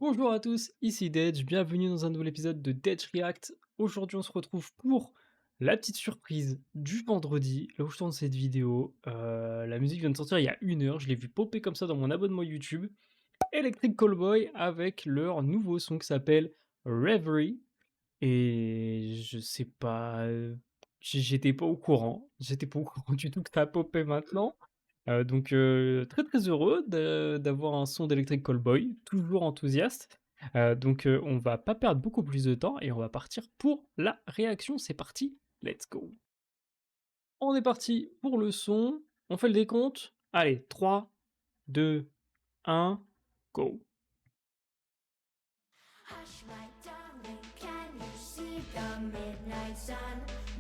Bonjour à tous, ici Dedge, bienvenue dans un nouvel épisode de Dedge React. Aujourd'hui on se retrouve pour la petite surprise du vendredi, là où je tourne cette vidéo. La musique vient de sortir il y a 1 heure, je l'ai vu popper comme ça dans mon abonnement YouTube. Electric Callboy avec leur nouveau son qui s'appelle Reverie. Et je sais pas, j'étais pas au courant. J'étais pas au courant du tout que ça a popé maintenant. Très, très heureux d'avoir un son d'Electric Callboy, toujours enthousiaste. On va pas perdre beaucoup plus de temps et on va partir pour la réaction. C'est parti, let's go. On est parti pour le son. On fait le décompte. Allez, 3, 2, 1, go. Hush, my darling, can you see the midnight sun?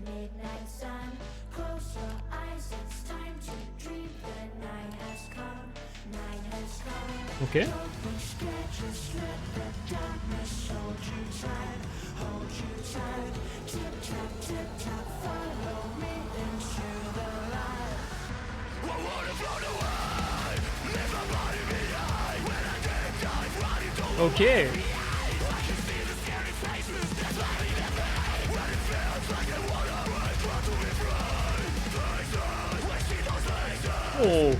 Midnight sun, close your eyes, it's time to dream. The night has come, night has come. Ok. Don't be scared, just let the darkness hold you tight. Tip tap, follow me into the light. Ok. Oh.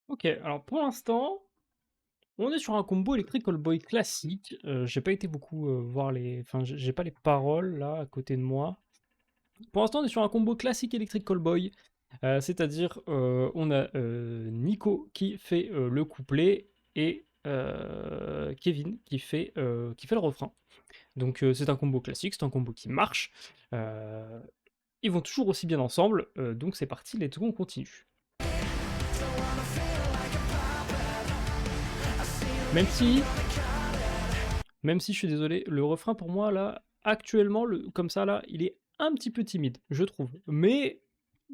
Ok, alors pour l'instant, on est sur un combo Electric Callboy classique. J'ai pas été beaucoup voir les. Enfin, j'ai pas les paroles là à côté de moi. Pour l'instant, on est sur un combo classique Electric Callboy. C'est-à-dire, on a Nico qui fait le couplet et Kevin qui fait le refrain. Donc, c'est un combo classique, c'est un combo qui marche. Ils vont toujours aussi bien ensemble. Donc, c'est parti, let's go, on continue. Même si, je suis désolé, le refrain pour moi là, actuellement, comme ça là, il est un petit peu timide, je trouve. Mais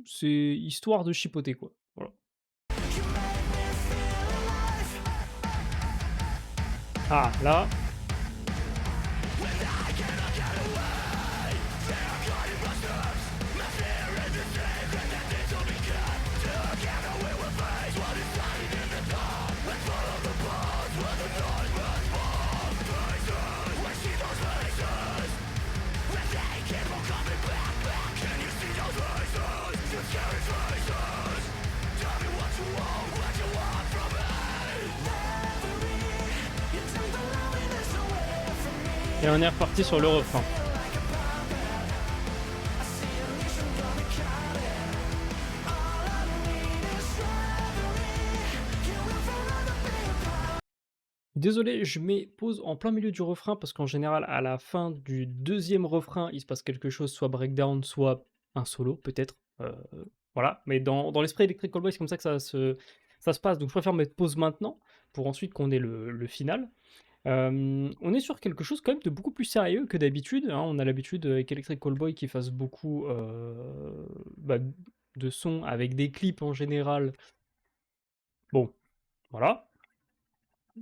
c'est histoire de chipoter quoi. Voilà. Ah là. Et on est reparti sur le refrain. Désolé, je mets pause en plein milieu du refrain parce qu'en général, à la fin du deuxième refrain, il se passe quelque chose, soit breakdown, soit un solo, peut-être. Voilà, mais dans l'esprit Electric Callboy, c'est comme ça que ça se passe. Donc je préfère mettre pause maintenant pour ensuite qu'on ait le final. On est sur quelque chose quand même de beaucoup plus sérieux que d'habitude, hein. On a l'habitude avec Electric Callboy qu'ils fassent beaucoup de sons avec des clips en général. Bon, voilà.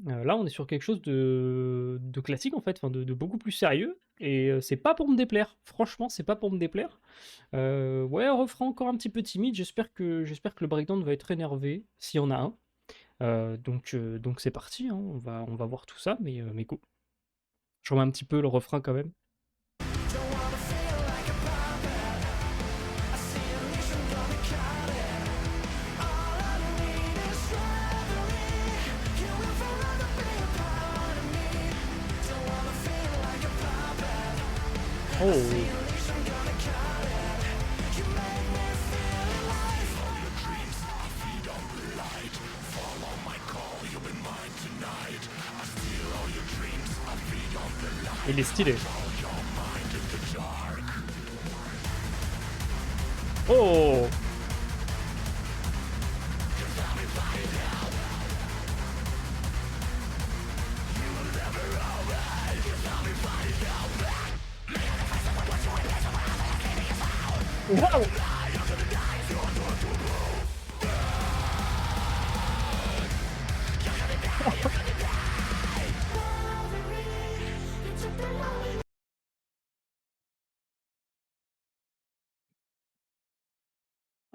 Là, on est sur quelque chose de classique en fait, enfin de beaucoup plus sérieux. Et c'est pas pour me déplaire. Franchement, c'est pas pour me déplaire. Ouais, refrain encore un petit peu timide. J'espère que le breakdown va être énervé, s'il y en a un. Donc c'est parti, hein, on va voir tout ça, mais go. Je remets un petit peu le refrain quand même. Oh! Il est stylé. Oh! Waouh!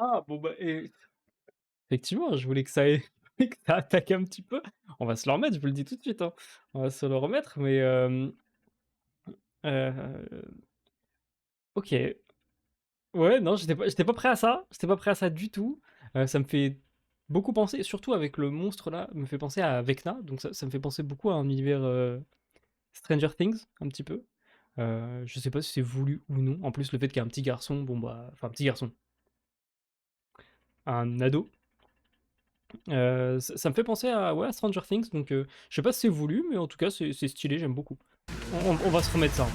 Ah bon, bah et effectivement, je voulais que ça ait que ça attaque un petit peu. On va se le remettre, je vous le dis tout de suite, hein. On va se le remettre, mais heu, OK. Ouais, non, j'étais pas prêt à ça, j'étais pas prêt à ça du tout. Ça me fait beaucoup penser, surtout avec le monstre là, me fait penser à Vecna, donc ça me fait penser beaucoup à un univers, Stranger Things, un petit peu. Je sais pas si c'est voulu ou non. En plus, le fait qu'il y ait un petit garçon, bon bah enfin un petit garçon, un ado, ça me fait penser à ouais, à Stranger Things, donc je sais pas si c'est voulu, mais en tout cas c'est stylé, j'aime beaucoup. On va se remettre ça, hein.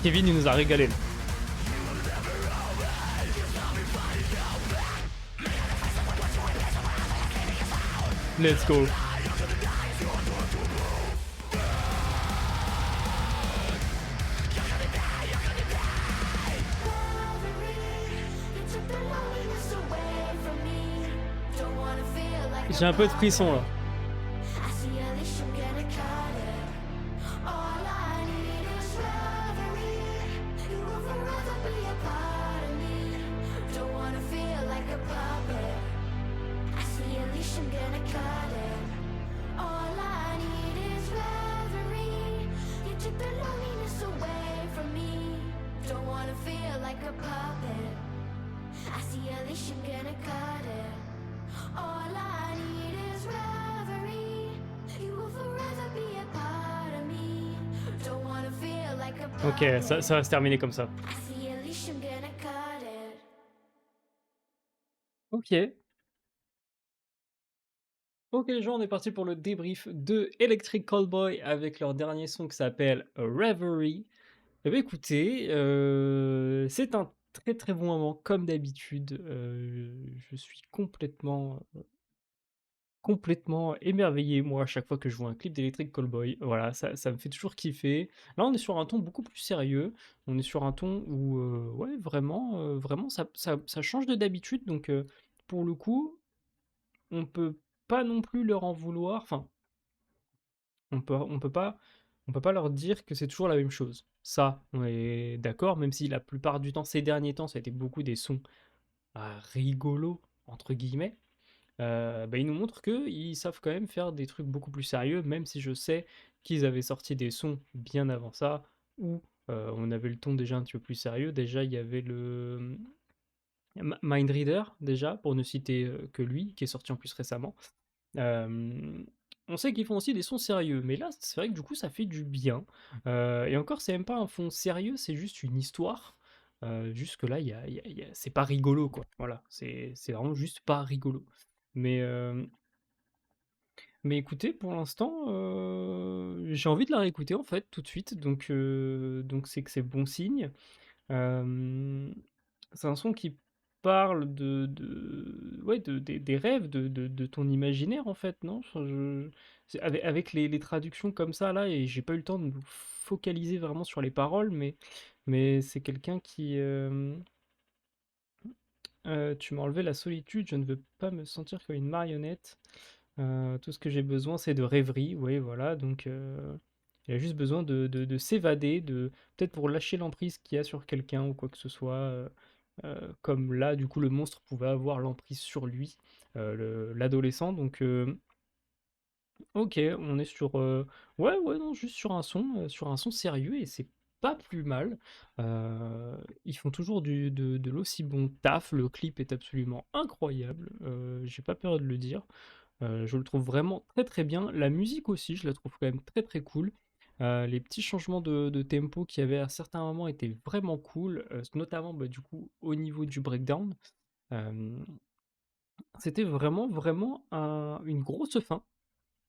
Kevin, il nous a régalé là. Let's go. J'ai un peu de frisson là. I see a leash, I'm gonna cut it. All I need is reverie. You will forever be a part of me. Don't wanna feel like a OK, ça puppet. ça va se terminer comme ça. I see a leash, I'm gonna cut it. OK. OK les gens, on est parti pour le débrief de Electric Callboy avec leur dernier son qui s'appelle Reverie. Eh beh, écoutez, c'est un très, très bon moment comme d'habitude, je suis complètement émerveillé, moi, à chaque fois que je vois un clip d'Electric Callboy. Voilà, ça me fait toujours kiffer. Là, on est sur un ton beaucoup plus sérieux. On est sur un ton où, ouais, vraiment ça change de d'habitude, donc pour le coup, on peut pas non plus leur en vouloir. Enfin, on peut pas leur dire que c'est toujours la même chose. Ça, on est d'accord, même si la plupart du temps, ces derniers temps, ça a été beaucoup des sons, «rigolos» entre guillemets. Bah, ils nous montrent qu'ils savent quand même faire des trucs beaucoup plus sérieux, même si je sais qu'ils avaient sorti des sons bien avant ça, où, on avait le ton déjà un petit peu plus sérieux. Déjà, il y avait le, Mindreader, déjà, pour ne citer, que lui, qui est sorti en plus récemment. Hem, on sait qu'ils font aussi des sons sérieux, mais là, c'est vrai que du coup, ça fait du bien. Et encore, c'est même pas un fond sérieux, c'est juste une histoire. Juste que là, il y a c'est pas rigolo, quoi. Voilà, c'est vraiment juste pas rigolo. Mais, mais écoutez, pour l'instant, j'ai envie de la réécouter, en fait, tout de suite, donc c'est que c'est bon signe. Hem, c'est un son qui parle de ouais, des rêves, de ton imaginaire, en fait, non? Enfin, je c'est avec les traductions comme ça, là, et j'ai pas eu le temps de me focaliser vraiment sur les paroles, mais c'est quelqu'un qui, «Tu m'as enlevé la solitude, je ne veux pas me sentir comme une marionnette. Tout ce que j'ai besoin, c'est de rêverie». Oui, voilà, donc il a juste besoin de s'évader, de peut-être pour lâcher l'emprise qu'il y a sur quelqu'un ou quoi que ce soit, comme là, du coup, le monstre pouvait avoir l'emprise sur lui, l'adolescent, donc OK, on est sur, ouais, ouais, non, juste sur un son sérieux, et c'est pas plus mal. Ils font toujours de l'aussi bon taf, le clip est absolument incroyable, j'ai pas peur de le dire. Je le trouve vraiment très, très bien. La musique aussi, je la trouve quand même très, très cool. Les petits changements de tempo qu'il y avait à certains moments étaient vraiment cool, notamment, bah, du coup, au niveau du breakdown. Hem, c'était vraiment, vraiment une grosse fin.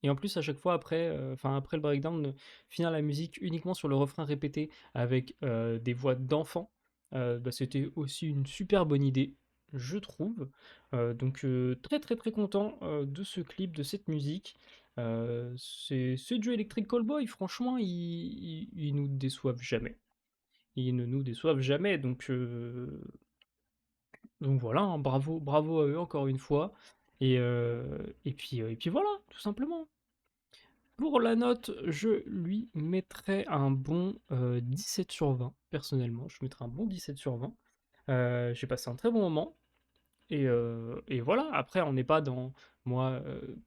Et en plus, à chaque fois après, enfin après le breakdown, finir la musique uniquement sur le refrain répété avec, des voix d'enfants, bah, c'était aussi une super bonne idée, je trouve. Donc très, très, très content, de ce clip, de cette musique. C'est du Electric Callboy, franchement, ils nous déçoivent jamais. Ils ne nous déçoivent jamais, donc voilà, hein, bravo bravo à eux encore une fois et puis voilà, tout simplement. Pour la note, je lui mettrais un bon, 17 sur 20 personnellement, je mettrais un bon 17 sur 20. J'ai passé un très bon moment et voilà. Après on n'est pas dans moi,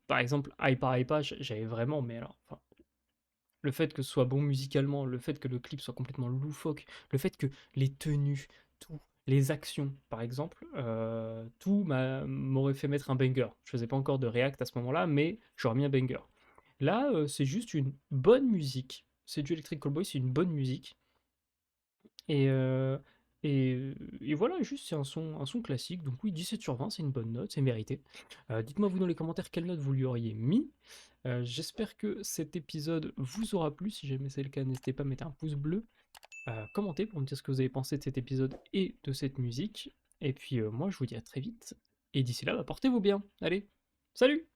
par exemple, Hyper Hypa, j'avais vraiment mais alors enfin, le fait que ce soit bon musicalement, le fait que le clip soit complètement loufoque, le fait que les tenues, tout, les actions par exemple, tout m'aurait fait mettre un banger. Je faisais pas encore de react à ce moment-là, mais j'aurais mis un banger. Là, c'est juste une bonne musique. C'est du Electric Callboy, c'est une bonne musique et heu et voilà, juste c'est un son classique, donc oui, 17 sur 20, c'est une bonne note, c'est mérité. Dites-moi vous dans les commentaires quelle note vous lui auriez mis. J'espère que cet épisode vous aura plu. Si jamais c'est le cas, n'hésitez pas à mettre un pouce bleu, commentez pour me dire ce que vous avez pensé de cet épisode et de cette musique et puis, moi je vous dis à très vite et d'ici là, bah, portez-vous bien. Allez, salut!